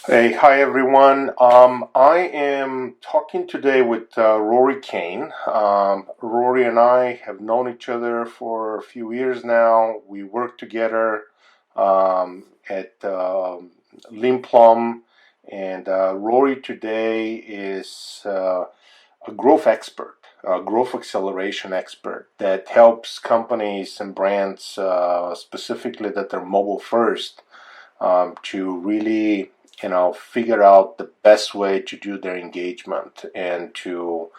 Hey, hi everyone. I am talking today with Rory Kane. Rory and I have known each other for a few years now. We work together at Limplum, and Rory today is a growth expert, a growth acceleration expert that helps companies and brands, specifically that are mobile first, to really figure out the best way to do their engagement and to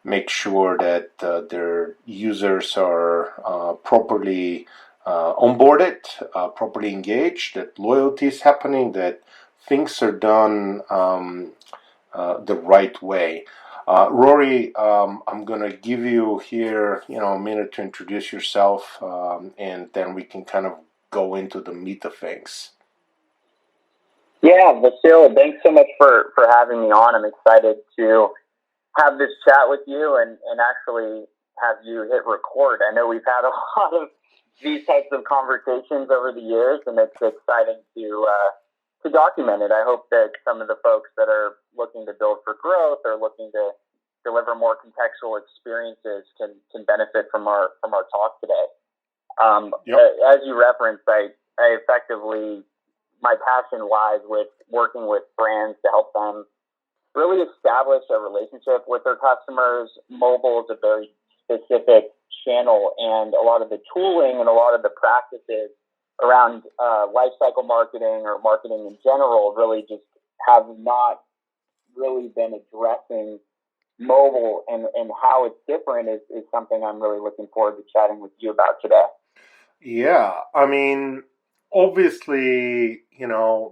make sure that their users are properly onboarded, properly engaged, that loyalty is happening, that things are done the right way. Rory, I'm gonna give you here, a minute to introduce yourself, and then we can kind of go into the meat of things. Yeah, Vasil, thanks so much for having me on. I'm excited to have this chat with you and actually have you hit record. I know we've had a lot of these types of conversations over the years, and it's exciting to document it. I hope that some of the folks that are looking to build for growth or looking to deliver more contextual experiences can benefit from our talk today. Yep. As you referenced, I effectively my passion lies with working with brands to help them really establish a relationship with their customers. Mobile is a very specific channel, and a lot of the tooling and a lot of the practices around lifecycle marketing or marketing in general really just have not really been addressing mobile and how it's different is something I'm really looking forward to chatting with you about today. Yeah, I mean, obviously,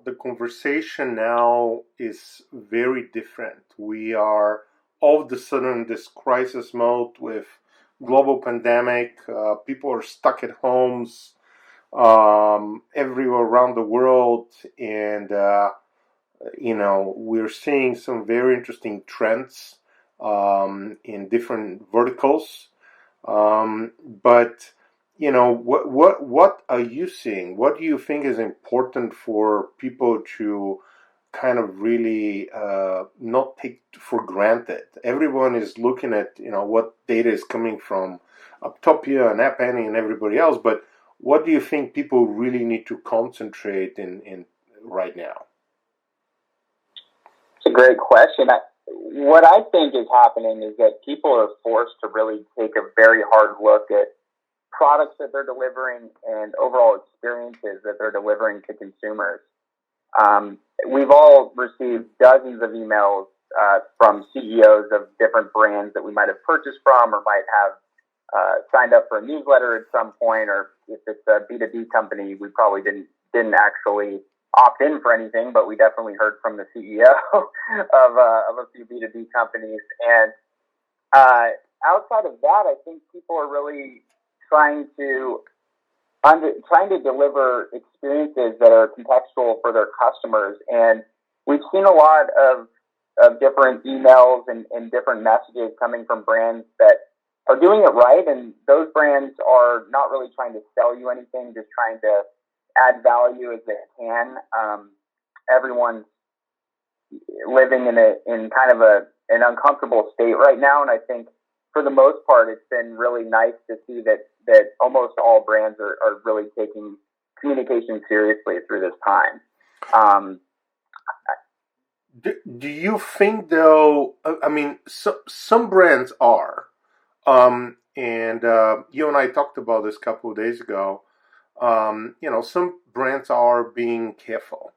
the conversation now is very different. We are all of a sudden in this crisis mode with global pandemic. People are stuck at homes everywhere around the world, and we're seeing some very interesting trends in different verticals. But what are you seeing? What do you think is important for people to kind of really not take for granted? Everyone is looking at what data is coming from Uptopia and App Annie and everybody else, but what do you think people really need to concentrate in right now? It's a great question. What I think is happening is that people are forced to really take a very hard look at products that they're delivering and overall experiences that they're delivering to consumers. We've all received dozens of emails from CEOs of different brands that we might have purchased from or might have signed up for a newsletter at some point, or if it's a B2B company, we probably didn't actually opt in for anything, but we definitely heard from the CEO of a few B2B companies. And uh, outside of that, I think people are really trying to trying to deliver experiences that are contextual for their customers. And we've seen a lot of different emails and different messages coming from brands that are doing it right. And those brands are not really trying to sell you anything, just trying to add value as they can. Everyone's living in kind of an uncomfortable state right now, and I think for the most part, it's been really nice to see that almost all brands are really taking communication seriously through this time. Um, Do you think though? I mean, some brands are, and you and I talked about this a couple of days ago. Some brands are being careful,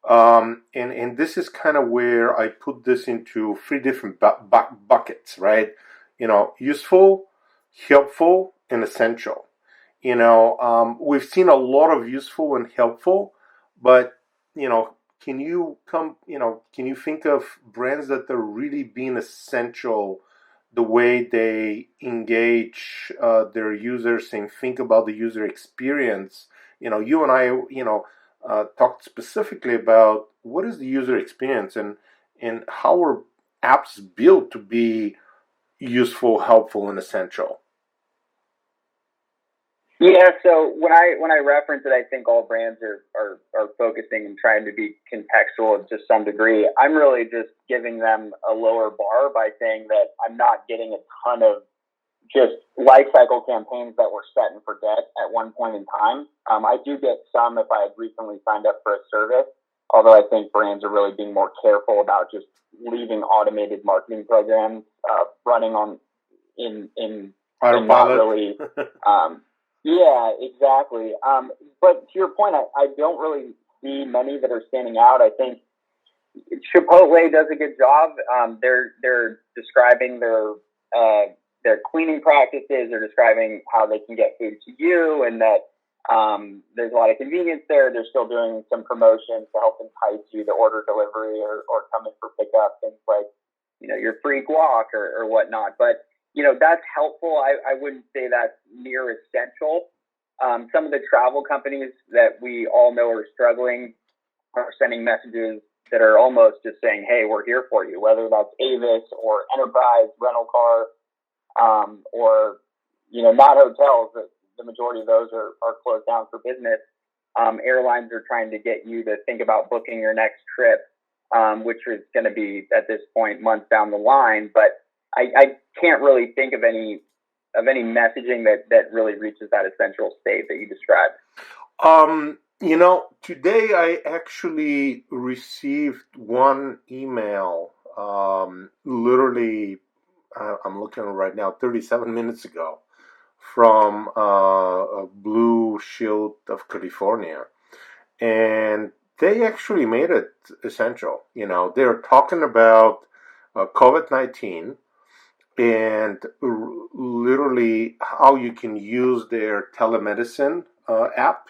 and this is kind of where I put this into three different buckets, right? Useful, helpful, and essential. We've seen a lot of useful and helpful, but can you think of brands that are really being essential, the way they engage their users and think about the user experience? You and I, talked specifically about what is the user experience and how are apps built to be useful, helpful, and essential. Yeah, so when I reference it, I think all brands are focusing and trying to be contextual to some degree. I'm really just giving them a lower bar by saying that I'm not getting a ton of just life cycle campaigns that were set and forget at one point in time. I do get some if I had recently signed up for a service, although I think brands are really being more careful about just leaving automated marketing programs running on in not Autopilot. really. Um, yeah, exactly. But to your point, I don't really see many that are standing out. I think Chipotle does a good job. They're describing their cleaning practices. They're describing how they can get food to you, and that there's a lot of convenience there. They're still doing some promotions to help entice you to order delivery or come in for pickup. Things like your free guac or whatnot. But that's helpful. I wouldn't say that's near essential. Some of the travel companies that we all know are struggling are sending messages that are almost just saying, "Hey, we're here for you," whether that's Avis or Enterprise rental car, or not hotels. The majority of those are closed down for business. Airlines are trying to get you to think about booking your next trip, which is going to be at this point months down the line. But I can't really think of any messaging that really reaches that essential state that you described. Today I actually received one email, literally, I'm looking right now, 37 minutes ago, from Blue Shield of California. And they actually made it essential. They're talking about COVID-19 and literally how you can use their telemedicine app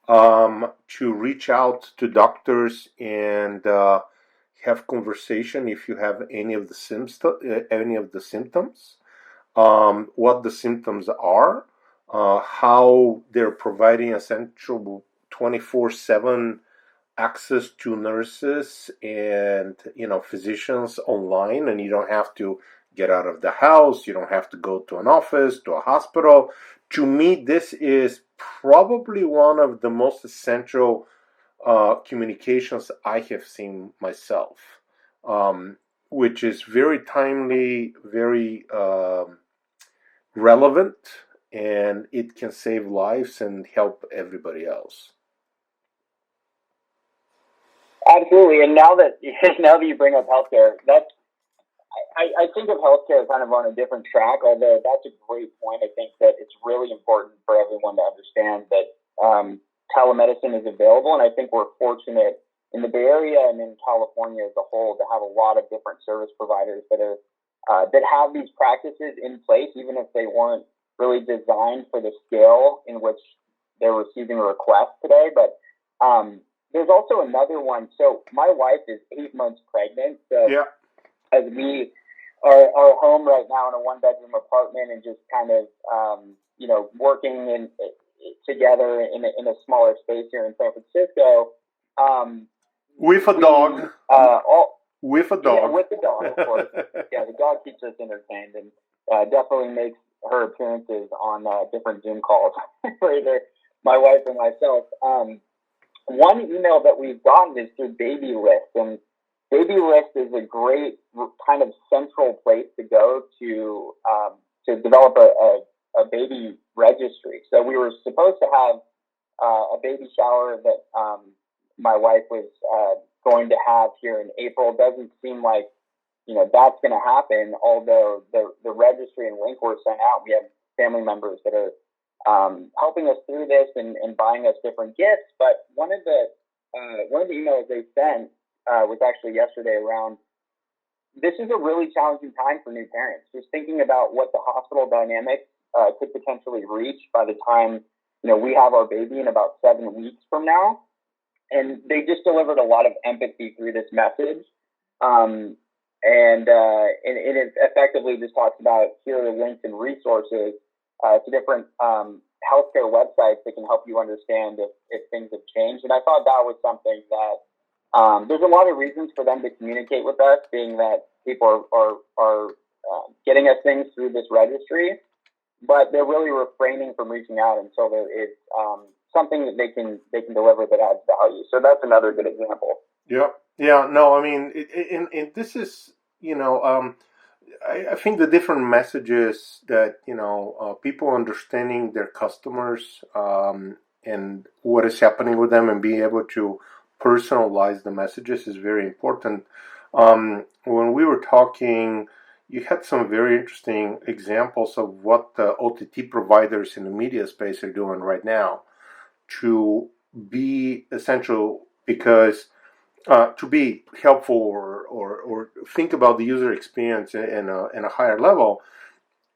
to reach out to doctors and have conversation if you have any of the symptoms, what the symptoms are, how they're providing essential 24/7 access to nurses and physicians online, and you don't have to get out of the house, you don't have to go to an office, to a hospital. To me, this is probably one of the most essential communications I have seen myself, um, which is very timely, very relevant, and it can save lives and help everybody else. Absolutely. And now that now that you bring up healthcare, I think of healthcare kind of on a different track. Although that's a great point. I think that it's really important for everyone to understand that telemedicine is available, and I think we're fortunate in the Bay Area and in California as a whole to have a lot of different service providers that have these practices in place, even if they weren't really designed for the scale in which they're receiving requests today. But there's also another one. So my wife is 8 months pregnant. So Yeah. as we are home right now in a one bedroom apartment and just kind of working together in a smaller space here in San Francisco. With a We dog. all With a Yeah, dog. with the dog, of course. Yeah, the dog keeps us entertained and definitely makes her appearances on different Zoom calls for either my wife or myself. One email that we've gotten is through Baby List, and Baby List is a great kind of central place to go to develop a baby registry. So we were supposed to have a baby shower that my wife was going to have here in April. Doesn't seem like that's going to happen. Although the registry and link were sent out, we have family members that are helping us through this and buying us different gifts. But one of the emails they sent was actually yesterday around. This is a really challenging time for new parents. Just thinking about what the hospital dynamics could potentially reach by the time we have our baby in about 7 weeks from now. And they just delivered a lot of empathy through this message. And it effectively just talks about here are links and resources to different healthcare websites that can help you understand if things have changed. And I thought that was something that there's a lot of reasons for them to communicate with us, being that people are getting us things through this registry. but they're really refraining from reaching out until there is something that they can deliver that adds value. So that's another good example. Yeah, yeah. No, I mean, and this is, I think the different messages that people understanding their customers, and what is happening with them, and being able to personalize the messages is very important. When we were talking, you had some very interesting examples of what the OTT providers in the media space are doing right now to be essential, because to be helpful, or think about the user experience in a higher level.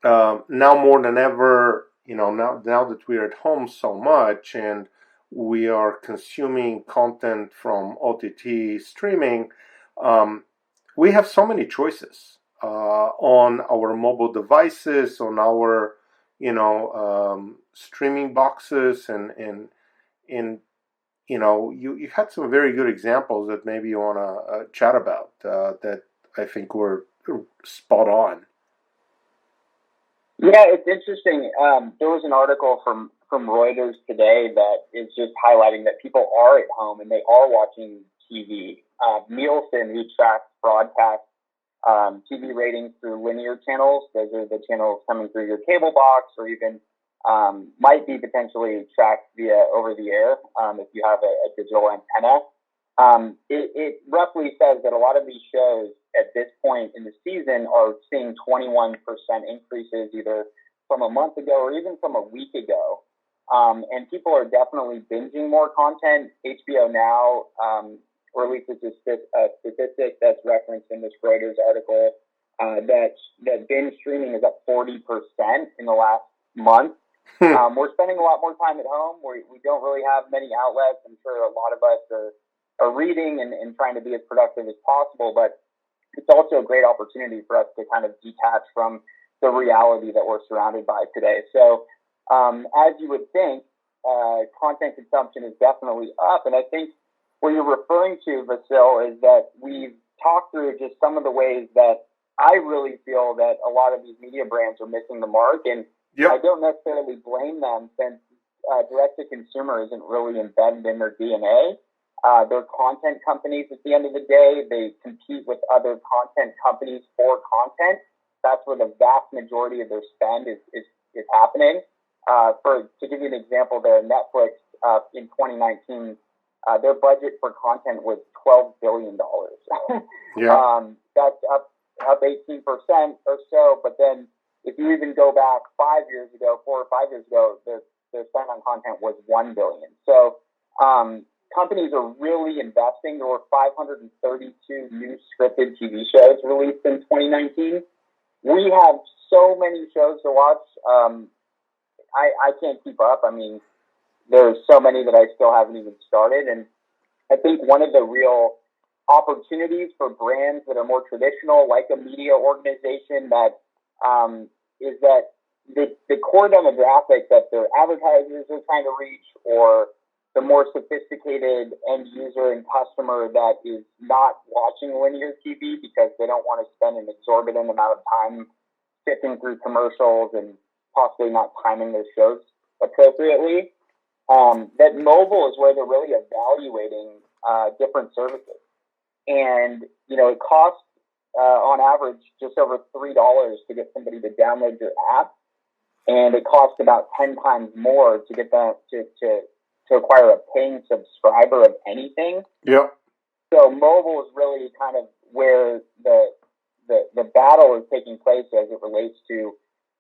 Now more than ever, now that we're at home so much and we are consuming content from OTT streaming, um, we have so many choices on our mobile devices, on our streaming boxes, and you had some very good examples that maybe you want to chat about, that I think were spot on. Yeah, it's interesting. There was an article from Reuters today that is just highlighting that people are at home and they are watching TV. Nielsen, who tracks broadcast TV ratings through linear channels, those are the channels coming through your cable box, or even might be potentially tracked via over the air if you have a digital antenna. It roughly says that a lot of these shows at this point in the season are seeing 21% increases either from a month ago or even from a week ago. And people are definitely binging more content. HBO Now releases a statistic that's referenced in this Reuters article that binge streaming is up 40% in the last month. We're spending a lot more time at home. We don't really have many outlets. I'm sure a lot of us are reading and trying to be as productive as possible, but it's also a great opportunity for us to kind of detach from the reality that we're surrounded by today. So, as you would think, content consumption is definitely up. And I think what you're referring to, Vasil, is that we've talked through just some of the ways that I really feel that a lot of these media brands are missing the mark. And I Yep. don't necessarily blame them, since direct to consumer isn't really embedded in their DNA. They're content companies at the end of the day. They compete with other content companies for content. That's where the vast majority of their spend is happening. To give you an example, there, Netflix in 2019, their budget for content was $12 billion. Yeah. That's up 18% or so. But then, if you even go back 5 years ago, 4 or 5 years ago, their spend on content was $1 billion. So companies are really investing. There were 532 new scripted TV shows released in 2019. We have so many shows to watch. I can't keep up. I mean, there's so many that I still haven't even started. And I think one of the real opportunities for brands that are more traditional, like a media organization, that is that the core demographic that their advertisers are trying to reach, or the more sophisticated end user and customer that is not watching linear TV because they don't want to spend an exorbitant amount of time sifting through commercials and possibly not timing their shows appropriately. That mobile is where they're really evaluating different services. And, it costs on average just over $3 to get somebody to download your app. And it costs about 10 times more to get them to acquire a paying subscriber of anything. Yep. So mobile is really kind of where the battle is taking place as it relates to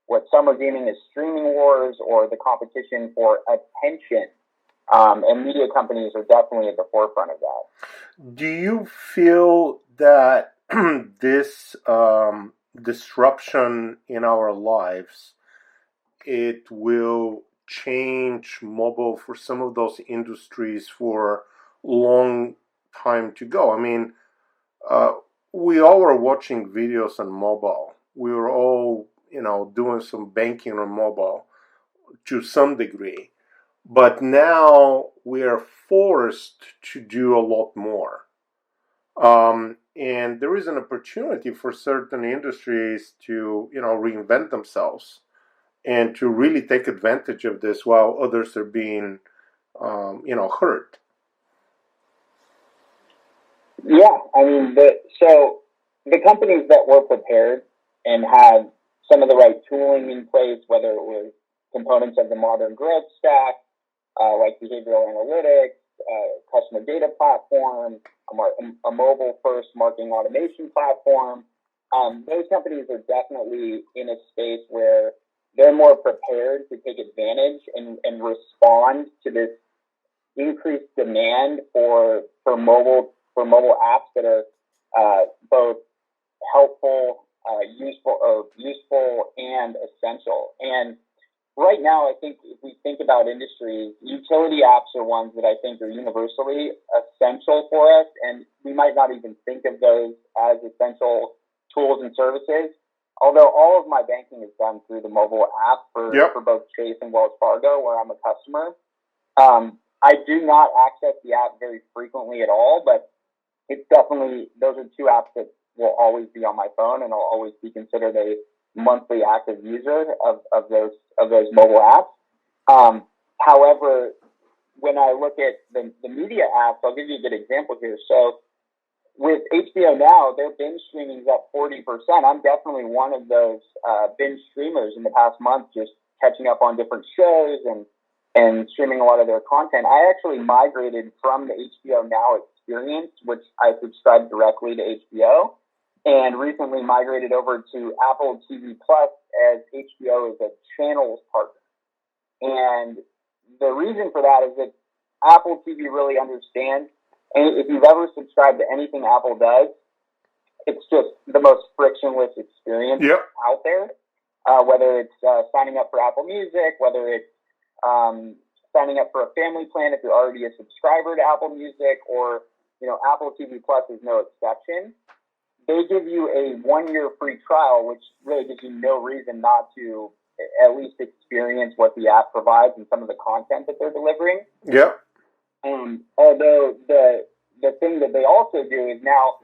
what some are deeming as streaming wars, or the competition for attention. And media companies are definitely at the forefront of that. Do you feel that this disruption in our lives, it will change mobile for some of those industries for long time to go? I mean, uh, we all were watching videos on mobile. We were all, doing some banking on mobile to some degree. But now we are forced to do a lot more. And there is an opportunity for certain industries to, reinvent themselves and to really take advantage of this while others are being, hurt. Yeah, I mean, so the companies that were prepared and had some of the right tooling in place, whether it was components of the modern growth stack, like behavioral analytics, customer data platform, a mobile first marketing automation platform, those companies are definitely in a space where they're more prepared to take advantage and respond to this increased demand for mobile apps that are both helpful, useful and essential. And right now, I think if we think about industries, utility apps are ones that I think are universally essential for us, and we might not even think of those as essential tools and services. Although all of my banking is done through the mobile app Yep. for both Chase and Wells Fargo, where I'm a customer. I do not access the app very frequently at all, but it's definitely, those are two apps that will always be on my phone, and I'll always be considered a monthly active user of those mobile apps. However, when I look at the media apps, I'll give you a good example here. So with HBO Now, their binge streaming is up 40%. I'm definitely one of those binge streamers in the past month, just catching up on different shows and streaming a lot of their content. I actually migrated from the HBO Now experience, which I subscribed directly to HBO, and recently migrated over to Apple TV Plus as HBO is a channels partner. And the reason for that is that Apple TV really understands, and if you've ever subscribed to anything Apple does, it's just the most frictionless experience Yep. out there. Whether it's signing up for Apple Music, whether it's signing up for a family plan if you're already a subscriber to Apple Music, or Apple TV Plus is no exception. They give you a 1-year free trial, which really gives you no reason not to at least experience what the app provides and some of the content that they're delivering. Yep. Although the thing that they also do is now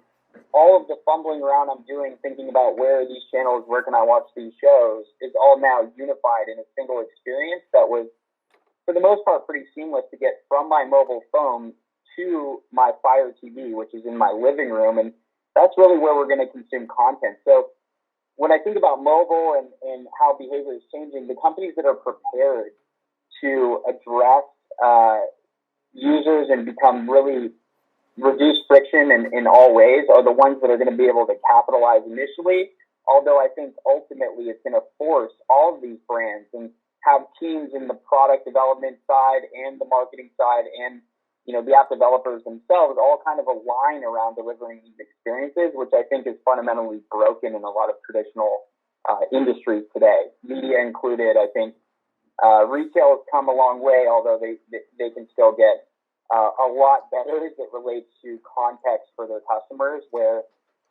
all of the fumbling around I'm doing, thinking about where are these channels, where can I watch these shows, is all now unified in a single experience that was, for the most part, pretty seamless to get from my mobile phone to my Fire TV, which is in my living room. And that's really where we're going to consume content. So when I think about mobile and how behavior is changing, the companies that are prepared to address users and become really reduce friction in all ways are the ones that are going to be able to capitalize initially. Although I think ultimately it's going to force all of these brands and have teams in the product development side and the marketing side and the app developers themselves all kind of align around delivering these experiences, which I think is fundamentally broken in a lot of traditional industries today, media included. I think retail has come a long way, although they can still get a lot better as it relates to context for their customers, where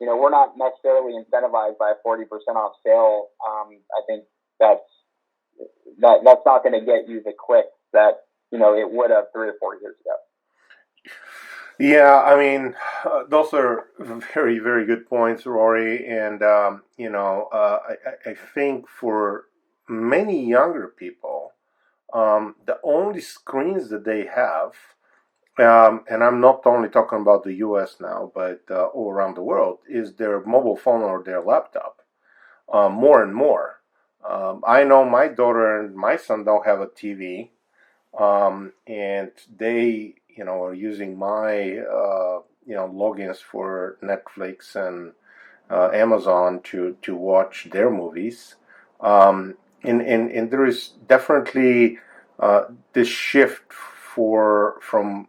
we're not necessarily incentivized by a 40% off sale. I think that's not going to get you the clicks that it would have 3 or 4 years ago. Yeah, I mean, those are very, very good points, Rory. And, I think for many younger people, the only screens that they have, and I'm not only talking about the US now, but all around the world, is their mobile phone or their laptop, more and more. I know my daughter and my son don't have a TV, and they, are using my, logins for Netflix and Amazon to watch their movies. And there is definitely this shift from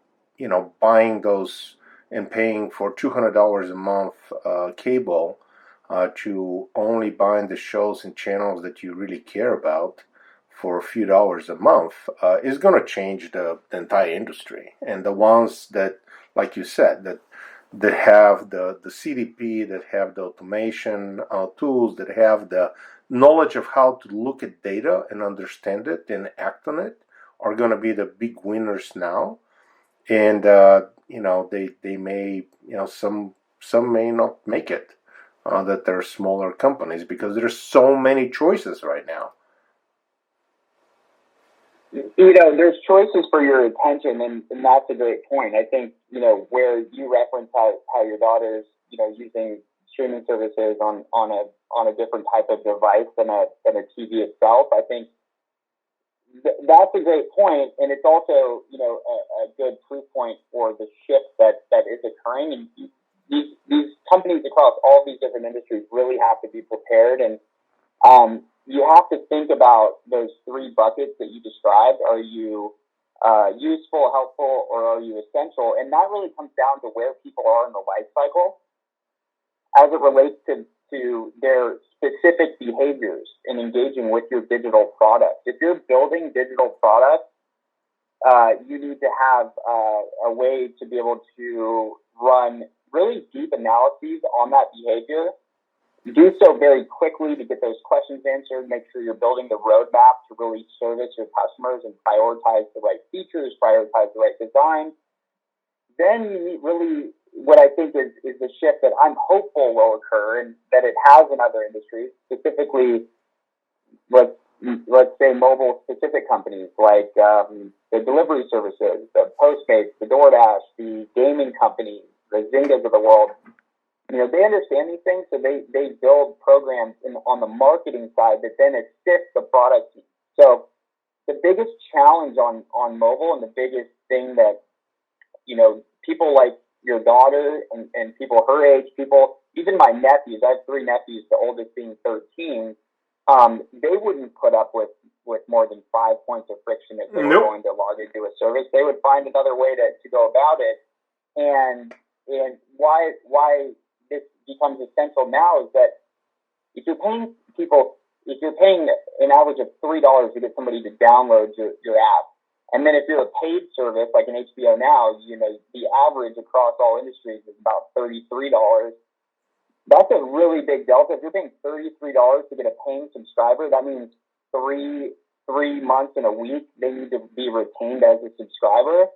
buying those and paying for $200 a month cable to only buying the shows and channels that you really care about for a few dollars a month is going to change the entire industry. And the ones that, like you said, that have the CDP, that have the automation tools, that have the knowledge of how to look at data and understand it and act on it, are going to be the big winners now. And they may, some may not make it. That they're smaller companies because there's so many choices right now. There's choices for your attention, and that's a great point. I think, where you reference how your daughter's, using streaming services on a different type of device than a TV itself. I think that's a great point, and it's also, a good proof point for the shift that is occurring. And these companies across all these different industries really have to be prepared, and you have to think about those three buckets that you described. Are you useful, helpful, or are you essential? And that really comes down to where people are in the life cycle as it relates to their specific behaviors in engaging with your digital products. If you're building digital products, you need to have a way to be able to run really deep analyses on that behavior. Do so very quickly to get those questions answered. Make sure you're building the roadmap to really service your customers and prioritize the right features, prioritize the right design. Then you need really what I think is the shift that I'm hopeful will occur, and that it has in other industries, specifically, let's say mobile specific companies like the delivery services, the Postmates, the DoorDash, the gaming companies, the Zyngas of the world. They understand these things, so they build programs on the marketing side that then assist the product team. So the biggest challenge on mobile, and the biggest thing that, people like your daughter and people her age, even my nephews, I have three nephews, the oldest being 13, they wouldn't put up with more than 5 points of friction if they were going to log into a service. They would find another way to go about it. And why this becomes essential now is that if you're paying an average of $3 to get somebody to download your app, and then if you're a paid service like an HBO Now, the average across all industries is about $33. That's a really big delta. If you're paying $33 to get a paying subscriber, that means three months and a week they need to be retained as a subscriber.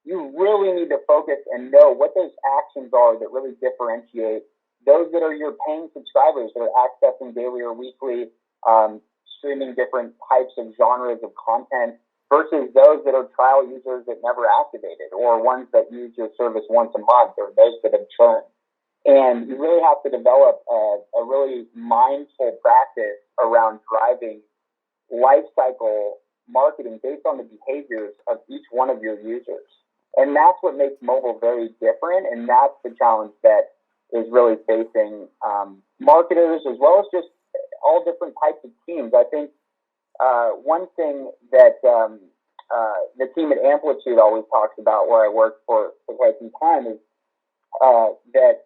You really need to focus and know what those actions are that really differentiate those that are your paying subscribers that are accessing daily or weekly, streaming different types of genres of content, versus those that are trial users that never activated, or ones that use your service once a month, or those that have churned. And you really have to develop a really mindful practice around driving life cycle marketing based on the behaviors of each one of your users. And that's what makes mobile very different, and that's the challenge that is really facing marketers, as well as just all different types of teams. I think one thing that the team at Amplitude always talks about, where I worked for quite some time, is that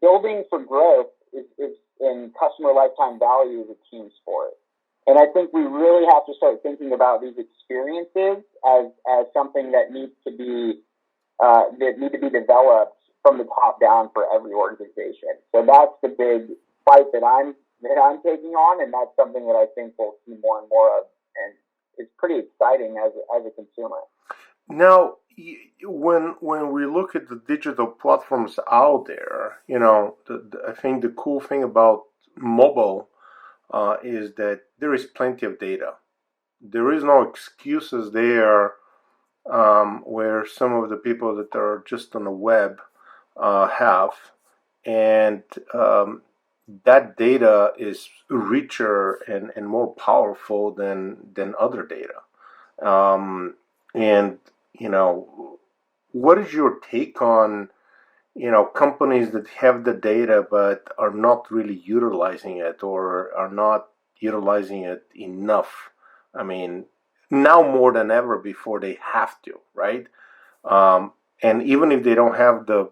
building for growth is in customer lifetime value is a team sport. And I think we really have to start thinking about these experiences as something that needs to be developed from the top down for every organization. So that's the big fight that I'm taking on, and that's something that I think we'll see more and more of, and it's pretty exciting as a consumer. Now, when we look at the digital platforms out there, I think the cool thing about mobile is that there is plenty of data. There is no excuses there, where some of the people that are just on the web have, and that data is richer and more powerful than other data. And what is your take on companies that have the data but are not really utilizing it, or are not utilizing it enough? I mean, now more than ever before, they have to, right? And even if they don't have the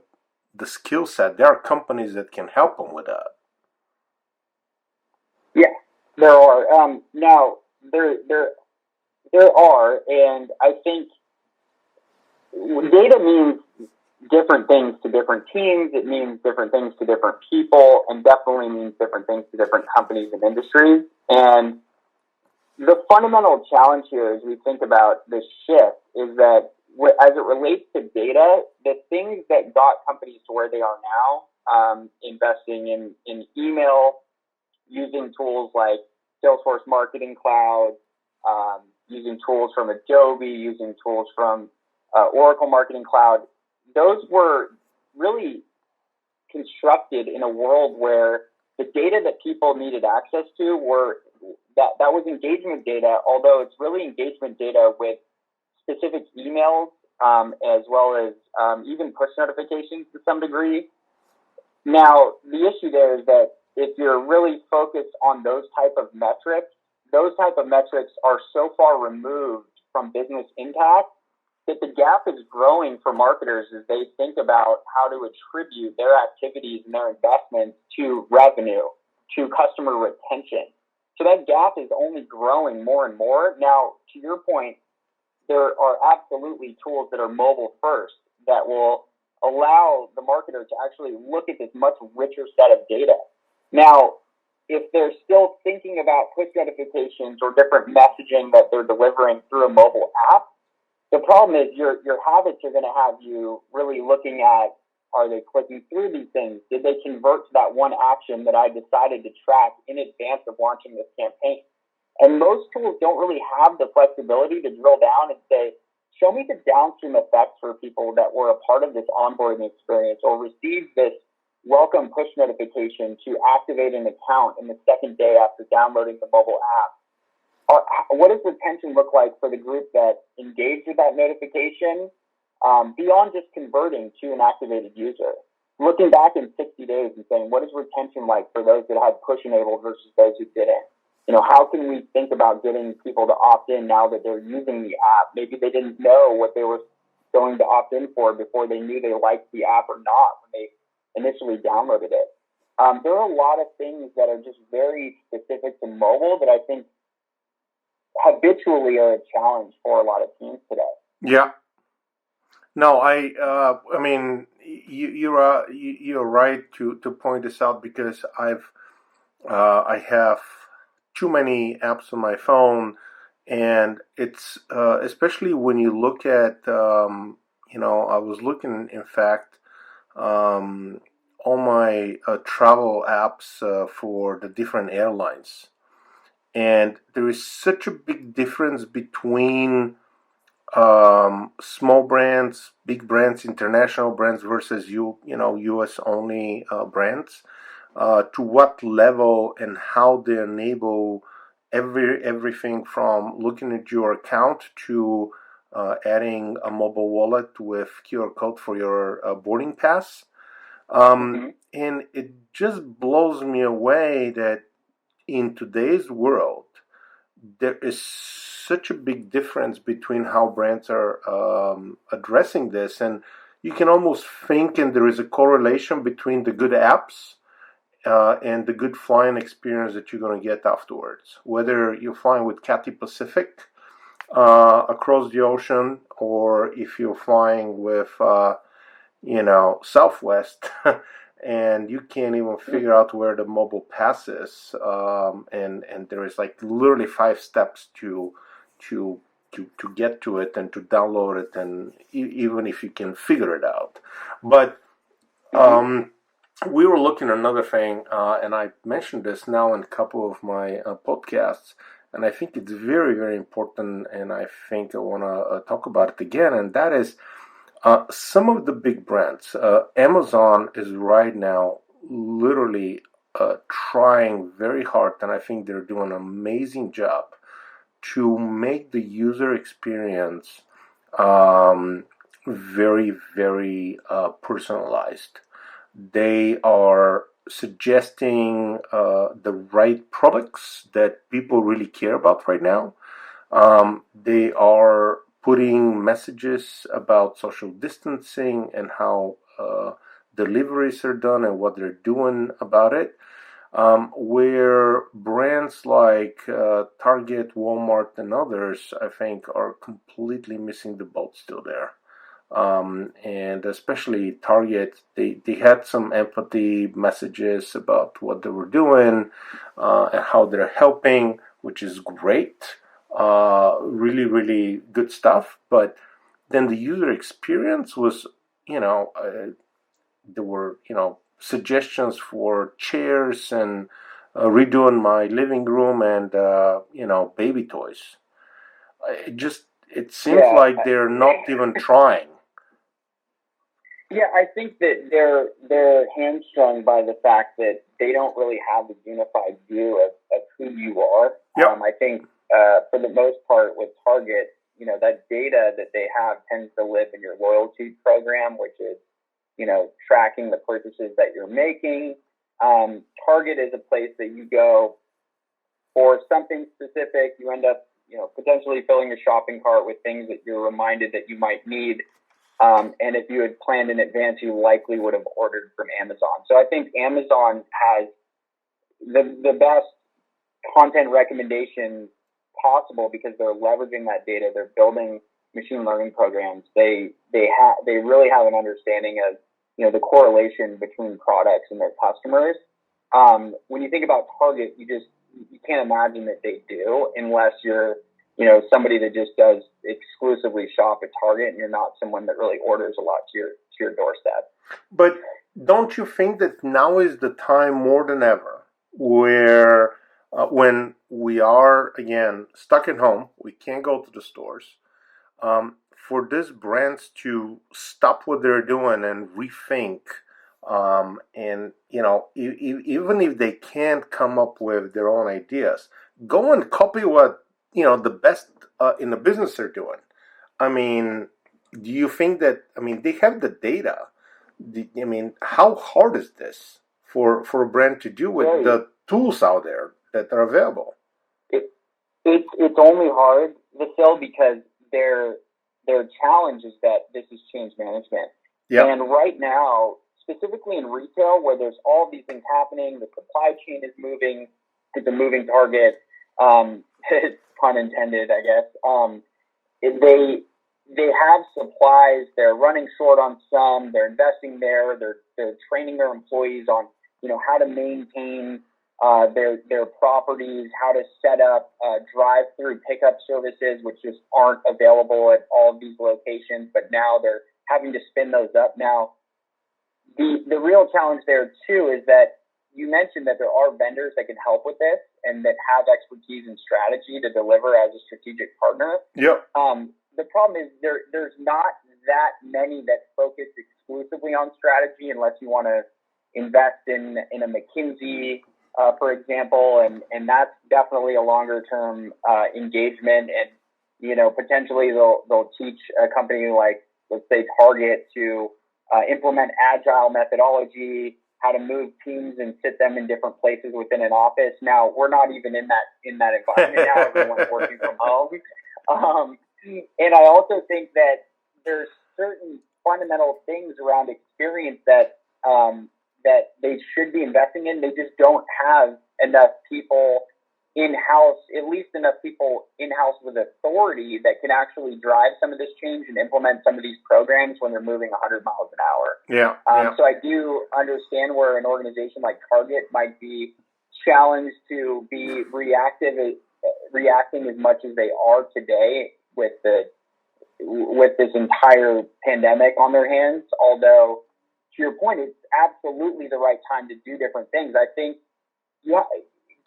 skill set, there are companies that can help them with that. Yeah, there are. Now there are, and I think data means different things to different teams. It means different things to different people, and definitely means different things to different companies and industries. And the fundamental challenge here, as we think about this shift, is that as it relates to data, the things that got companies to where they are now, investing in email, using tools like Salesforce Marketing Cloud, using tools from Adobe, using tools from Oracle Marketing Cloud. Those were really constructed in a world where the data that people needed access to were that was engagement data, although it's really engagement data with specific emails, as well as even push notifications to some degree. Now, the issue there is that if you're really focused on those type of metrics are so far removed from business impact that the gap is growing for marketers as they think about how to attribute their activities and their investments to revenue, to customer retention. So that gap is only growing more and more. Now, to your point, there are absolutely tools that are mobile first that will allow the marketer to actually look at this much richer set of data. Now, if they're still thinking about push notifications or different messaging that they're delivering through a mobile app, the problem is your habits are going to have you really looking at, are they clicking through these things? Did they convert to that one action that I decided to track in advance of launching this campaign? And most tools don't really have the flexibility to drill down and say, show me the downstream effects for people that were a part of this onboarding experience or received this welcome push notification to activate an account in the second day after downloading the mobile app. What does retention look like for the group that engaged with that notification beyond just converting to an activated user? Looking back in 60 days and saying, what is retention like for those that had push enabled versus those who didn't? How can we think about getting people to opt in now that they're using the app? Maybe they didn't know what they were going to opt in for before they knew they liked the app or not when they initially downloaded it. There are a lot of things that are just very specific to mobile that I think habitually are a challenge for a lot of teams today. Yeah. No, I mean, you're right to point this out because I have too many apps on my phone, and it's especially when you look at I was looking, in fact, all my travel apps for the different airlines, and there is such a big difference between small brands, big brands, international brands versus U.S. only brands. To what level and how they enable everything from looking at your account to adding a mobile wallet with QR code for your boarding pass. And it just blows me away that in today's world, there is such a big difference between how brands are addressing this. And you can almost think, and there is a correlation between the good apps and the good flying experience that you're going to get afterwards. Whether you're flying with Cathay Pacific across the ocean, or if you're flying with, Southwest, and you can't even figure out where the mobile pass is, and there is like literally 5 steps to get to it and to download it, and even if you can figure it out. But we were looking at another thing, and I mentioned this now in a couple of my podcasts, and I think it's very, very important, and I think I want to talk about it again, and that is some of the big brands. Amazon is right now literally trying very hard, and I think they're doing an amazing job to make the user experience very, very personalized. They are suggesting the right products that people really care about right now. They are putting messages about social distancing and how deliveries are done and what they're doing about it. Where brands like Target, Walmart, and others, I think, are completely missing the boat still there. And especially Target, they had some empathy messages about what they were doing and how they're helping, which is great. Really, really good stuff. But then the user experience was, there were, suggestions for chairs and redoing my living room and, baby toys. It seems Yeah. like they're not even trying. Yeah, I think that they're hamstrung by the fact that they don't really have a unified view of who you are. Yep. I think for the most part with Target, that data that they have tends to live in your loyalty program, which is tracking the purchases that you're making. Target is a place that you go for something specific. You end up potentially filling your shopping cart with things that you're reminded that you might need. And if you had planned in advance, you likely would have ordered from Amazon. So I think Amazon has the best content recommendations possible because they're leveraging that data. They're building machine learning programs. They really have an understanding of the correlation between products and their customers. When you think about Target, you can't imagine that they do unless you're somebody that just does exclusively shop at Target and you're not someone that really orders a lot to your doorstep. But don't you think that now is the time more than ever where when we are again stuck at home, we can't go to the stores, for these brands to stop what they're doing and rethink, and even if they can't come up with their own ideas, go and copy what the best in the business are doing. I mean, do you think that? I mean, they have the data. I mean, how hard is this for a brand to do with the tools out there that are available? It's only hard, Vasil, because their challenge is that this is change management. Yeah. And right now, specifically in retail, where there's all these things happening, the supply chain is moving. It's a moving target. Pun intended, I guess. They have supplies. They're running short on some. They're investing there. They're training their employees on how to maintain their properties, how to set up drive-through pickup services, which just aren't available at all of these locations. But now they're having to spin those up. Now, the real challenge there too is that you mentioned that there are vendors that can help with this and that have expertise and strategy to deliver as a strategic partner. Yep. The problem is there's not that many that focus exclusively on strategy unless you want to invest in a McKinsey, for example, and that's definitely a longer term engagement. And potentially they'll teach a company like, let's say, Target to implement agile methodology, how to move teams and sit them in different places within an office. Now we're not even in that environment now. Everyone's working from home. And I also think that there's certain fundamental things around experience that they should be investing in. They just don't have enough people in-house, at least enough people in-house with authority that can actually drive some of this change and implement some of these programs when they're moving 100 miles an hour. Yeah. So I do understand where an organization like Target might be challenged to be reacting as much as they are today with this entire pandemic on their hands. Although, to your point, it's absolutely the right time to do different things. I think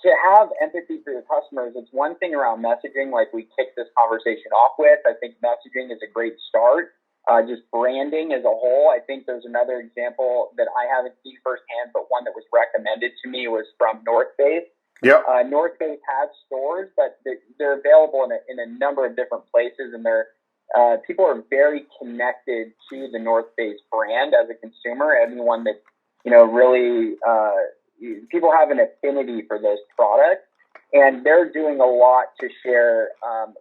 to have empathy for your customers, it's one thing around messaging, like we kicked this conversation off with. I think messaging is a great start. Just branding as a whole. I think there's another example that I haven't seen firsthand, but one that was recommended to me was from North Face. Yep. North Face has stores, but they're available in a number of different places, and people are very connected to the North Face brand as a consumer. Anyone that really people have an affinity for those products, and they're doing a lot to share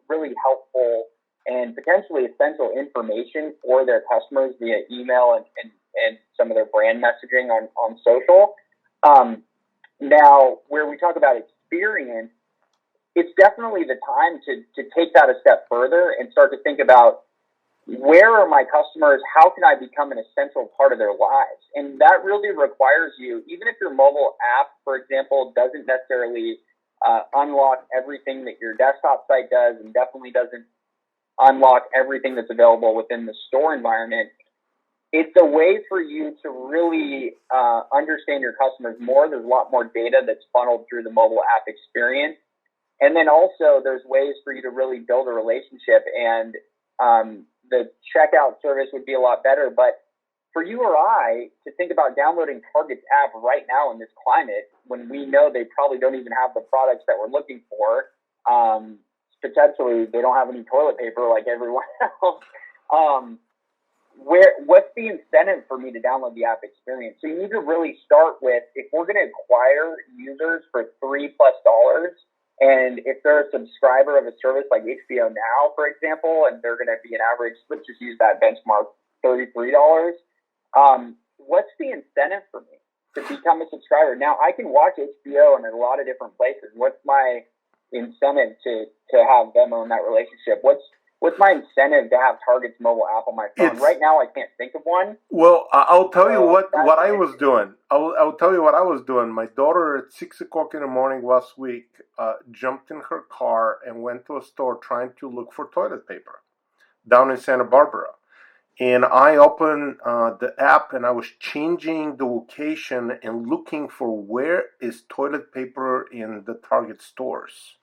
really helpful and potentially essential information for their customers via email and some of their brand messaging on social. Now, where we talk about experience, it's definitely the time to take that a step further and start to think about, where are my customers? How can I become an essential part of their lives? And that really requires you, even if your mobile app, for example, doesn't necessarily unlock everything that your desktop site does, and definitely doesn't unlock everything that's available within the store environment. It's a way for you to really understand your customers more. There's a lot more data that's funneled through the mobile app experience. And then also there's ways for you to really build a relationship, and the checkout service would be a lot better. But for you or I to think about downloading Target's app right now in this climate, when we know they probably don't even have the products that we're looking for, potentially they don't have any toilet paper like everyone else. What's the incentive for me to download the app experience? So you need to really start with, if we're going to acquire users for $3+ and if they're a subscriber of a service like HBO Now, for example, and they're going to be an average, let's just use that benchmark, $33, what's the incentive for me to become a subscriber? Now, I can watch HBO in a lot of different places. What's my incentive to have them own that relationship? What's my incentive to have Target's mobile app on my phone? Right now, I can't think of one. Well, I'll tell you what I was doing. I'll tell you what I was doing. My daughter at 6:00 in the morning last week jumped in her car and went to a store trying to look for toilet paper down in Santa Barbara. And I opened the app and I was changing the location and looking for where is toilet paper in the Target stores.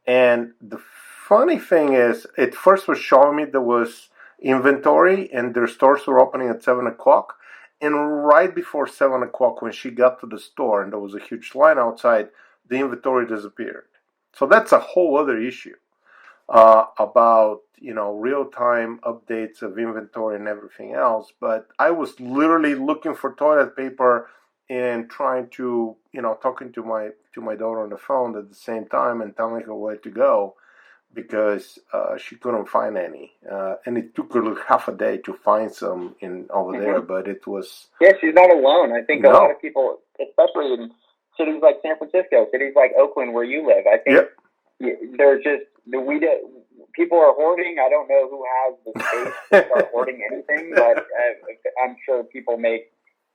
And the funny thing is, it first was showing me there was inventory and their stores were opening at 7:00. And right before 7:00, when she got to the store and there was a huge line outside, the inventory disappeared. So that's a whole other issue about, real-time updates of inventory and everything else. But I was literally looking for toilet paper and trying to, talking to my daughter on the phone at the same time and telling her where to go because she couldn't find any. And it took her like half a day to find some over there, but it was... Yeah, she's not alone. I think a lot of people, especially in cities like San Francisco, cities like Oakland where you live, I think they're just... people are hoarding. I don't know who has the space to start hoarding anything, but I'm sure people make...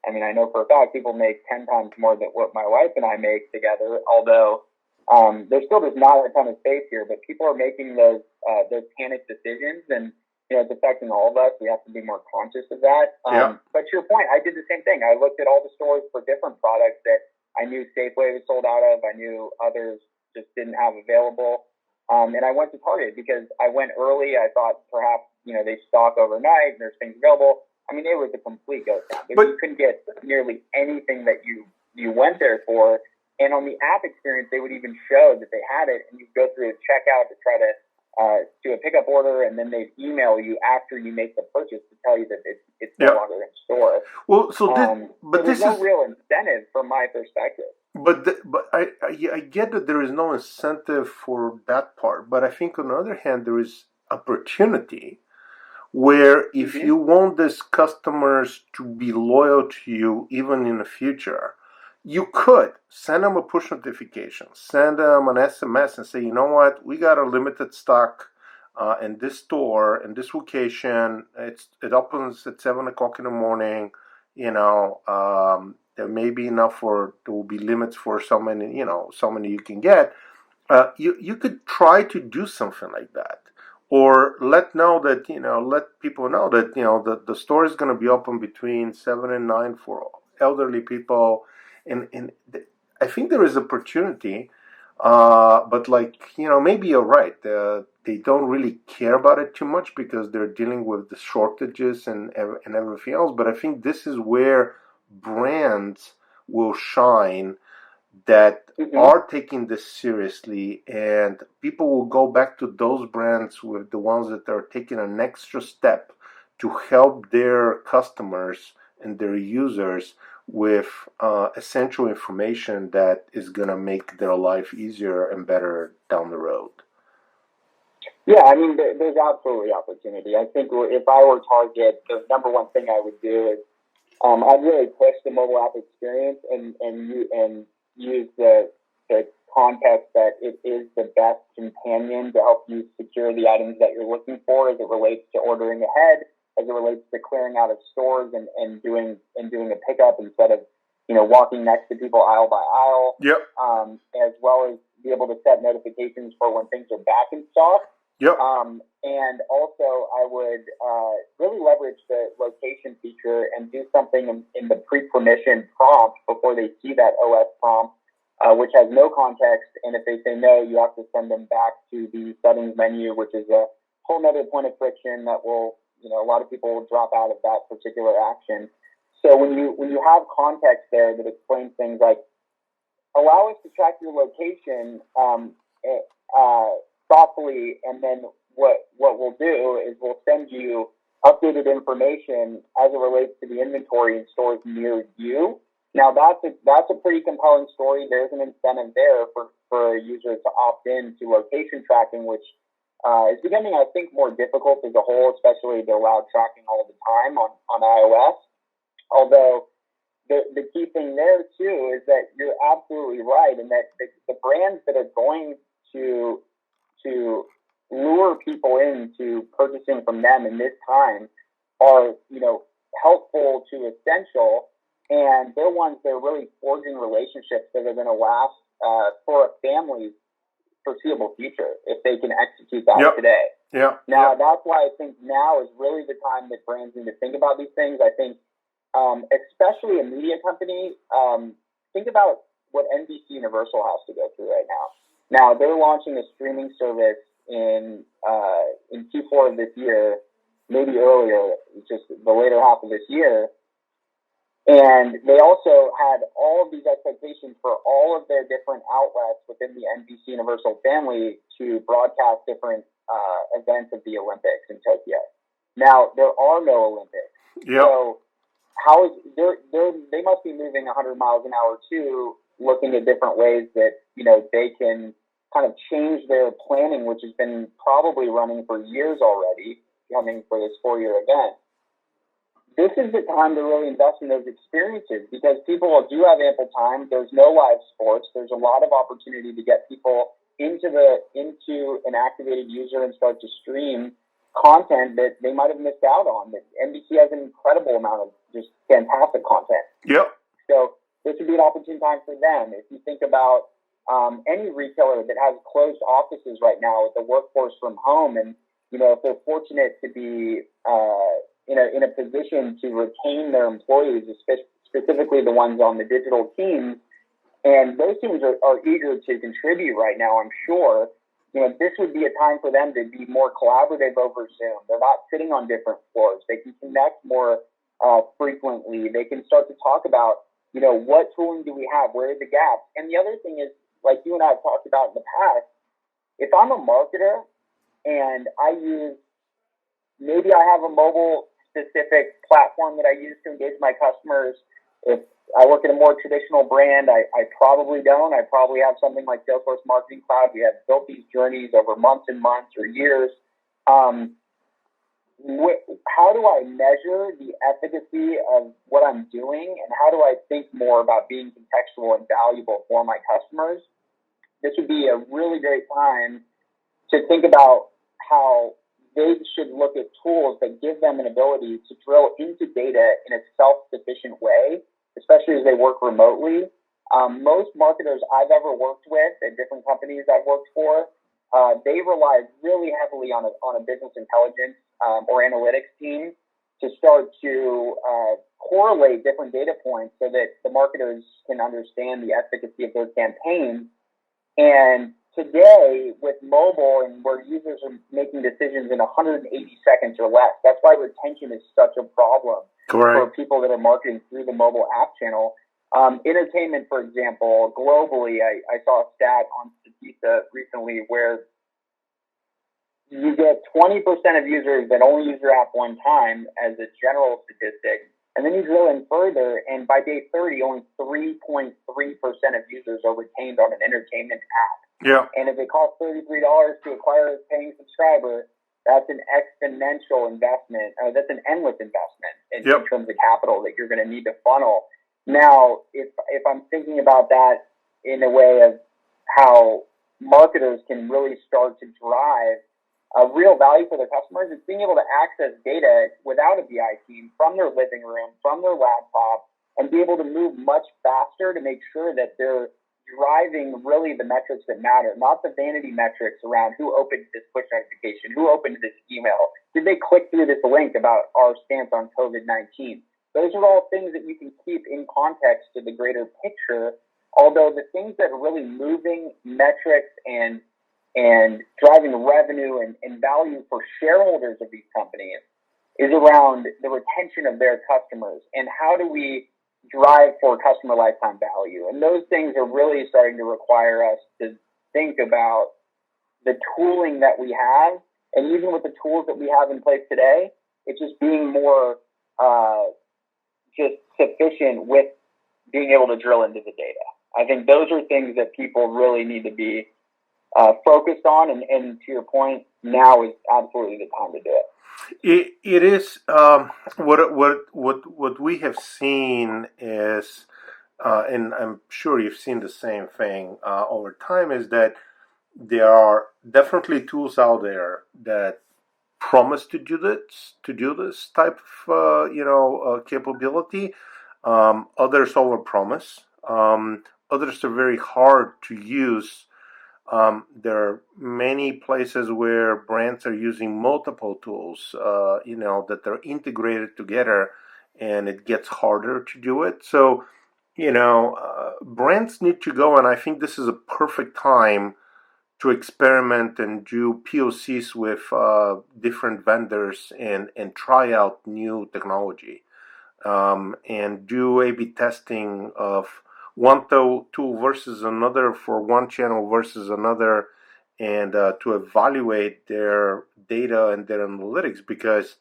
I know for a fact people make 10 times more than what my wife and I make together, although there's still just not a ton of space here, but people are making those panic decisions, and it's affecting all of us. We have to be more conscious of that. But to your point, I did the same thing. I looked at all the stores for different products that I knew Safeway was sold out of. I knew others just didn't have available. And I went to Target because I went early. I thought perhaps, they stock overnight and there's things available. It was a complete ghost town. You couldn't get nearly anything that you went there for. And on the app experience, they would even show that they had it, and you go through a checkout to try to do a pickup order, and then they'd email you after you make the purchase to tell you that it's no longer in store. Well, so there's no real incentive from my perspective. But I get that there is no incentive for that part, but I think on the other hand there is opportunity where if you want these customers to be loyal to you even in the future, you could send them a push notification, send them an SMS and say, you know what, we got a limited stock in this store, in this location. It opens at 7:00 in the morning. There may be enough there will be limits for so many you can get. You could try to do something like that. Or let people know that the store is going to be open between 7 and 9 for elderly people, and I think there is opportunity, but maybe you're right. They don't really care about it too much because they're dealing with the shortages and everything else. But I think this is where brands will shine that are taking this seriously, and people will go back to those brands with the ones that are taking an extra step to help their customers and their users with essential information that is going to make their life easier and better down the road. Yeah, there's absolutely opportunity. I think if I were Target, the number one thing I would do is I'd really push the mobile app experience and use the context that it is the best companion to help you secure the items that you're looking for as it relates to ordering ahead, as it relates to clearing out of stores and doing a pickup instead of walking next to people aisle by aisle. Yep. As well as be able to set notifications for when things are back in stock. Yep. And also, I would really leverage the location feature and do something in the pre-permission prompt before they see that OS prompt which has no context. And if they say no, you have to send them back to the settings menu, which is a whole other point of friction that will, a lot of people will drop out of that particular action. So when you have context there that explains things like, allow us to track your location thoughtfully, and then what we'll do is we'll send you updated information as it relates to the inventory in stores near you. Now that's a pretty compelling story. There's an incentive there for a user to opt in to location tracking, which is becoming, I think, more difficult as a whole, especially to allow tracking all the time on iOS. Although the key thing there too is that you're absolutely right, and that the brands that are going to lure people into purchasing from them in this time are, helpful to essential, and they're ones that are really forging relationships that are going to last for a family's foreseeable future if they can execute that today. Yeah. Now, that's why I think now is really the time that brands need to think about these things. I think, especially a media company, think about what NBC Universal has to go through right now. Now, they're launching a streaming service in Q4 of this year, maybe earlier, just the later half of this year. And they also had all of these expectations for all of their different outlets within the NBC Universal family to broadcast different events of the Olympics in Tokyo. Now, there are no Olympics. Yep. So they must be moving 100 miles an hour too, looking at different ways that, they can kind of change their planning, which has been probably running for years already, coming for this 4-year event. This is the time to really invest in those experiences because people do have ample time. There's no live sports. There's a lot of opportunity to get people into an activated user and start to stream content that they might have missed out on. That NBC has an incredible amount of just fantastic content. Yep. So this would be an opportune time for them. If you think about any retailer that has closed offices right now with the workforce from home, and if they're fortunate to be in a position to retain their employees, specifically the ones on the digital teams, and those teams are eager to contribute right now, I'm sure. This would be a time for them to be more collaborative over Zoom. They're not sitting on different floors. They can connect more frequently. They can start to talk about, what tooling do we have? Where are the gaps? And the other thing is, like you and I have talked about in the past, if I'm a marketer and maybe I have a mobile specific platform that I use to engage my customers. If I work at a more traditional brand, I probably don't. I probably have something like Salesforce Marketing Cloud. We have built these journeys over months and months or years. How do I measure the efficacy of what I'm doing, and how do I think more about being contextual and valuable for my customers? This would be a really great time to think about how they should look at tools that give them an ability to drill into data in a self-sufficient way, especially as they work remotely. Most marketers I've ever worked with at different companies I've worked for, they rely really heavily on a business intelligence or analytics team to start to correlate different data points so that the marketers can understand the efficacy of their campaigns. And today, with mobile and where users are making decisions in 180 seconds or less, that's why retention is such a problem for people that are marketing through the mobile app channel. Entertainment, for example, globally, I saw a stat on Statista recently where you get 20% of users that only use your app one time as a general statistic. And then you drill in further, and by day 30, only 3.3% of users are retained on an entertainment app. Yeah. And if it costs $33 to acquire a paying subscriber, that's an exponential investment. That's an endless investment in terms of capital that you're going to need to funnel. Now, if I'm thinking about that in a way of how marketers can really start to drive a real value for their customers, it's being able to access data without a BI team from their living room, from their laptop, and be able to move much faster to make sure that they're driving really the metrics that matter, not the vanity metrics around who opened this push notification, who opened this email, did they click through this link about our stance on COVID-19. Those are all things that you can keep in context to the greater picture Although the things that are really moving metrics and driving revenue and value for shareholders of these companies is around the retention of their customers and how do we drive for customer lifetime value. And those things are really starting to require us to think about the tooling that we have. And even with the tools that we have in place today, it's just being more just sufficient with being able to drill into the data. I think those are things that people really need to be focused on. And to your point, now is absolutely the time to do it. It is what we have seen is, and I'm sure you've seen the same thing over time, is that there are definitely tools out there that promise to do this type of capability. Others overpromise. Others are very hard to use. There are many places where brands are using multiple tools, that they're integrated together, and it gets harder to do it. So, brands need to go, and I think this is a perfect time to experiment and do POCs with different vendors and try out new technology, and do A/B testing of one tool versus another for one channel versus another, and to evaluate their data and their analytics. Because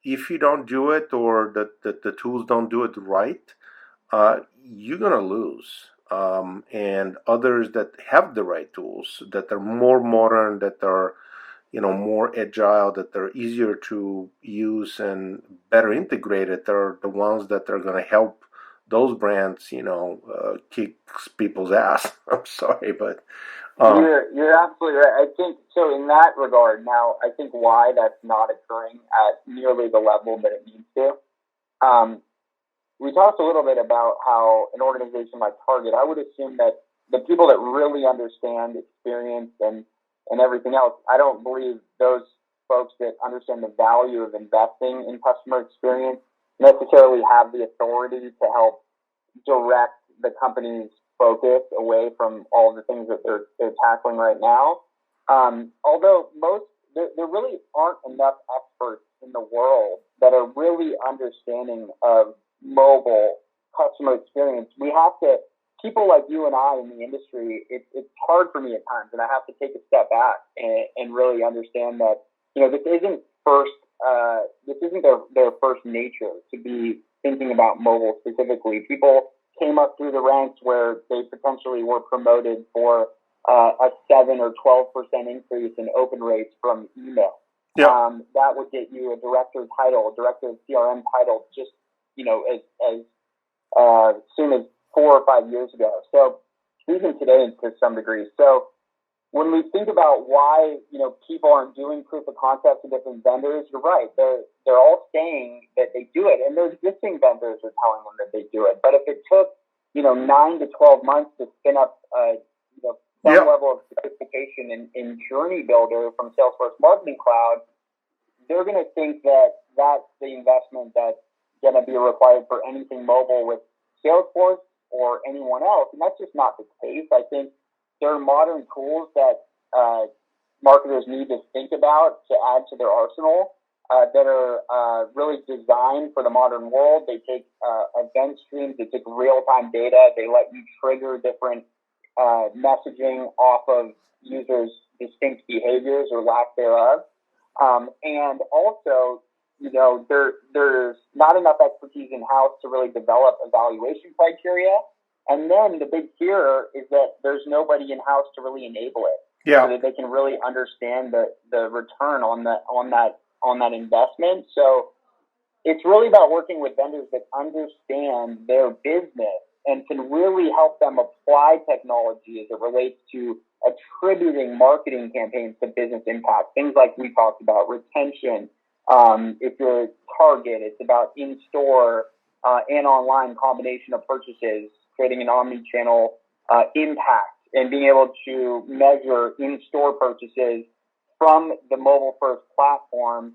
if you don't do it, or the tools don't do it right, you're gonna lose. And others that have the right tools, that are more modern, that are more agile, that are easier to use and better integrated, are the ones that are going to help those brands, kick people's ass. I'm sorry, but you're absolutely right. I think so. In that regard, now I think why that's not occurring at nearly the level that it needs to. We talked a little bit about how an organization like Target, I would assume that the people that really understand experience and everything else, I don't believe those folks that understand the value of investing in customer experience necessarily have the authority to help direct the company's focus away from all of the things that they're tackling right now. Although there really aren't enough experts in the world that are really understanding of mobile customer experience. We have to, people like you and I in the industry, it's hard for me at times, and I have to take a step back and really understand that, this isn't their first nature to be thinking about mobile specifically. People came up through the ranks where they potentially were promoted for a 7 or 12% increase in open rates from email. yeah, That would get you a director of CRM title, just as soon as 4 or 5 years ago. So even today, to some degree. So when we think about why people aren't doing proof of concepts with different vendors, you're right. They're all saying that they do it, and their existing vendors are telling them that they do it. But if it took 9 to 12 months to spin up some level of sophistication in Journey Builder from Salesforce Marketing Cloud, they're going to think that that's the investment that's going to be required for anything mobile with Salesforce or anyone else. And that's just not the case. I think there are modern tools that marketers need to think about to add to their arsenal that are really designed for the modern world. They take event streams, they take real-time data, they let you trigger different messaging off of users' distinct behaviors or lack thereof. And also, there's not enough expertise in-house to really develop evaluation criteria. And then the big fear is that there's nobody in-house to really enable it, so that they can really understand the return on that investment. So it's really about working with vendors that understand their business and can really help them apply technology as it relates to attributing marketing campaigns to business impact. Things like we talked about, retention. If you're Target, it's about in-store and online combination of purchases, creating an omni-channel impact, and being able to measure in-store purchases from the mobile-first platform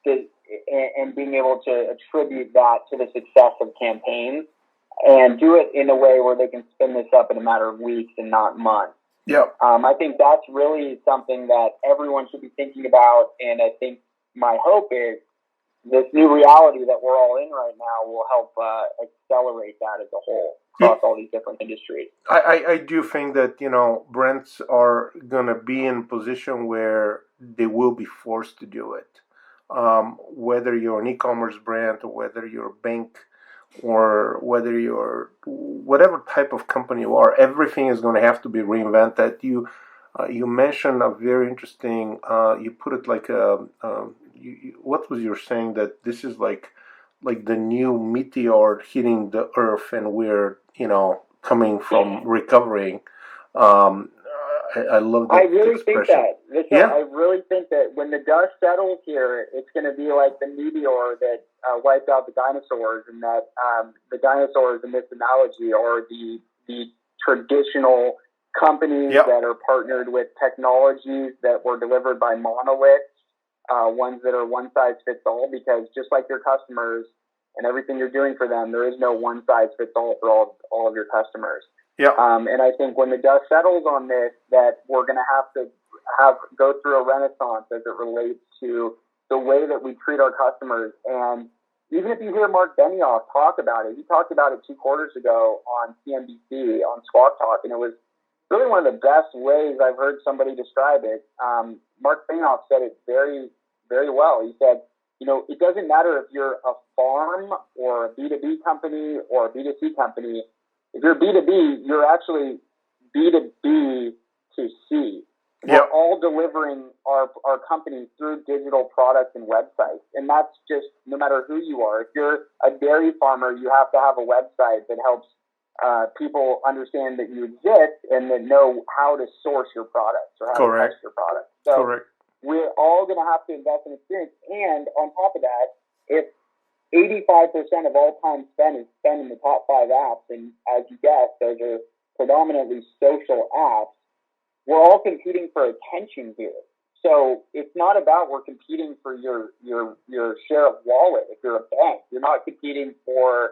and being able to attribute that to the success of campaigns. and do it in a way where they can spin this up in a matter of weeks and not months. Yeah. I think that's really something that everyone should be thinking about, and I think my hope is this new reality that we're all in right now will help accelerate that as a whole across all these different industries. I do think that brands are gonna be in a position where they will be forced to do it. Whether you're an e-commerce brand or whether you're a bank or whether you're whatever type of company you are, everything is going to have to be reinvented. You mentioned a very interesting. You put it like what was you saying that this is like the new meteor hitting the earth, and we're coming from recovering. Um, I love I that really think expression. that. Listen, Yeah. I really think that when the dust settles here, it's going to be like the meteor that wiped out the dinosaurs, and that the dinosaurs in this analogy are the traditional companies Yeah. that are partnered with technologies that were delivered by monoliths, ones that are one size fits all, because just like your customers and everything you're doing for them, there is no one size fits all for all of your customers. Yeah. And I think when the dust settles on this, that we're going to have go through a renaissance as it relates to the way that we treat our customers. And even if you hear Mark Benioff talk about it, he talked about it 2 quarters ago on CNBC on Squawk Talk, and it was really one of the best ways I've heard somebody describe it. Mark Benioff said it very, very well. He said, it doesn't matter if you're a farm or a B2B company or a B2C company. If you're B2B, you're actually B2B to C. We're all delivering our company through digital products and websites. And that's just no matter who you are. If you're a dairy farmer, you have to have a website that helps people understand that you exist and that know how to source your products or how to test your products. So Correct. We're all going to have to invest in experience. And on top of that, if 85% of all time spent is spent in the top 5 apps, and as you guessed, those are predominantly social apps, we're all competing for attention here. So it's not about we're competing for your share of wallet. If you're a bank, you're not competing for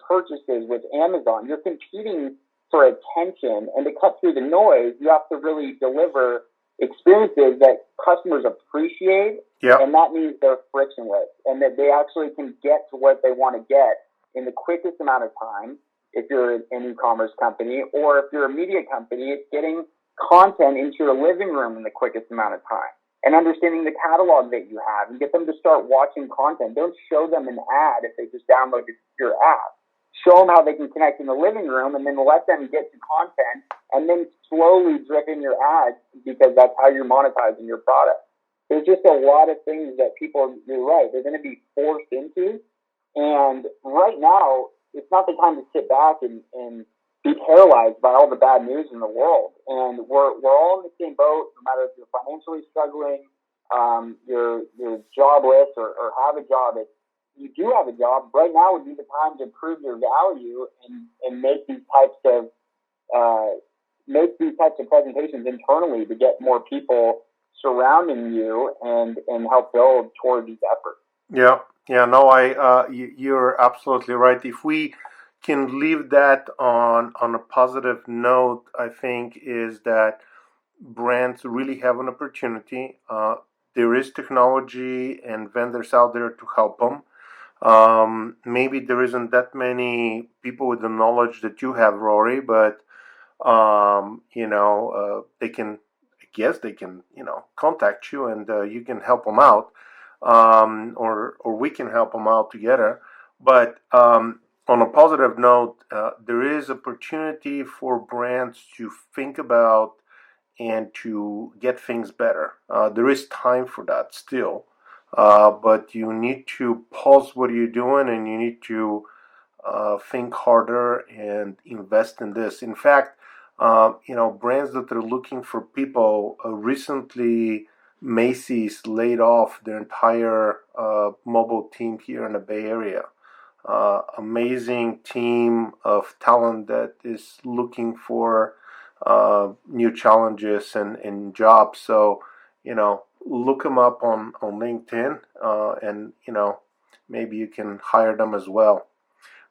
purchases with Amazon. You're competing for attention, and to cut through the noise, you have to really deliver experiences that customers appreciate, and that means they're frictionless, and that they actually can get to what they want to get in the quickest amount of time. If you're an e-commerce company, or if you're a media company, it's getting content into your living room in the quickest amount of time, and understanding the catalog that you have, and get them to start watching content. Don't show them an ad if they just download your app. Show them how they can connect in the living room, and then let them get to content, and then slowly drip in your ads, because that's how you're monetizing your product. There's just a lot of things that you're right, they're going to be forced into. And right now, it's not the time to sit back and be paralyzed by all the bad news in the world. And we're all in the same boat, no matter if you're financially struggling, you're jobless, or have a job. You do have a job, right now would be the time to prove your value and make these types of presentations internally to get more people surrounding you and help build toward these efforts. Yeah, no, you're absolutely right. If we can leave that on a positive note, I think is that brands really have an opportunity. There is technology and vendors out there to help them. Maybe there isn't that many people with the knowledge that you have, Rory, but they can, I guess they can, contact you, and you can help them out, or we can help them out together. But on a positive note, there is opportunity for brands to think about and to get things better. There is time for that still. But you need to pause what you're doing, and you need to think harder and invest in this. In fact, brands that are looking for people, recently Macy's laid off their entire mobile team here in the Bay Area. Amazing team of talent that is looking for new challenges and jobs. So, look them up on LinkedIn, and maybe you can hire them as well.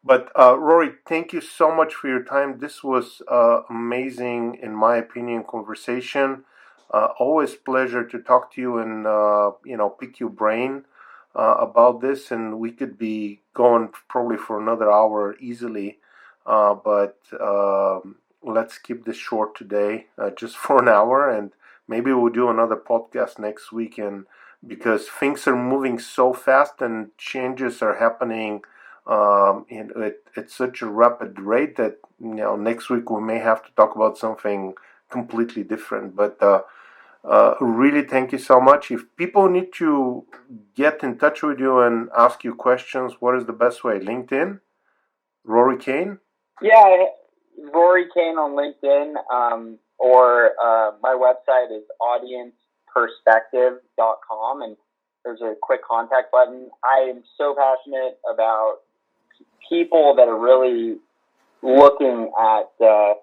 But Rory, thank you so much for your time. This was amazing, in my opinion, conversation. Always pleasure to talk to you and pick your brain about this. And we could be going probably for another hour easily. But let's keep this short today, just for an hour, and maybe we'll do another podcast next week. And because things are moving so fast and changes are happening at such a rapid rate that next week we may have to talk about something completely different. But really, thank you so much. If people need to get in touch with you and ask you questions, what is the best way? LinkedIn, Rory Kane. Yeah, Rory Kane on LinkedIn, or my website is audienceperspective.com, and there's a quick contact button. I am so passionate about people that are really looking at their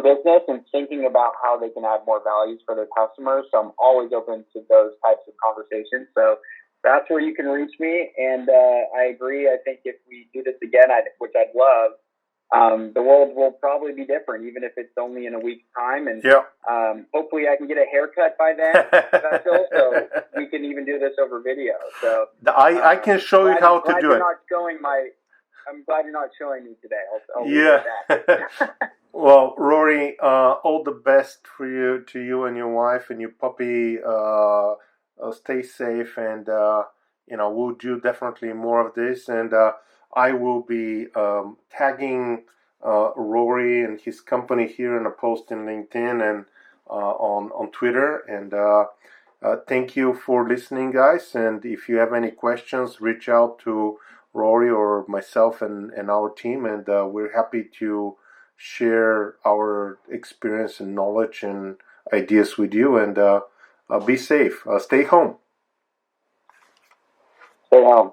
business and thinking about how they can add more values for their customers. So I'm always open to those types of conversations. So that's where you can reach me. And I agree. I think if we do this again, which I'd love, the world will probably be different, even if it's only in a week's time. And hopefully I can get a haircut by then, so we can even do this over video. So I can show you how to do it. I'm glad you're not showing me today. I'll yeah. Well, Rory, all the best for you, to you and your wife and your puppy. Stay safe, and we'll do definitely more of this. And I will be tagging Rory and his company here in a post in LinkedIn and on Twitter. And thank you for listening, guys. And if you have any questions, reach out to Rory or myself and our team, and we're happy to share our experience and knowledge and ideas with you. And be safe. Stay home. Stay home.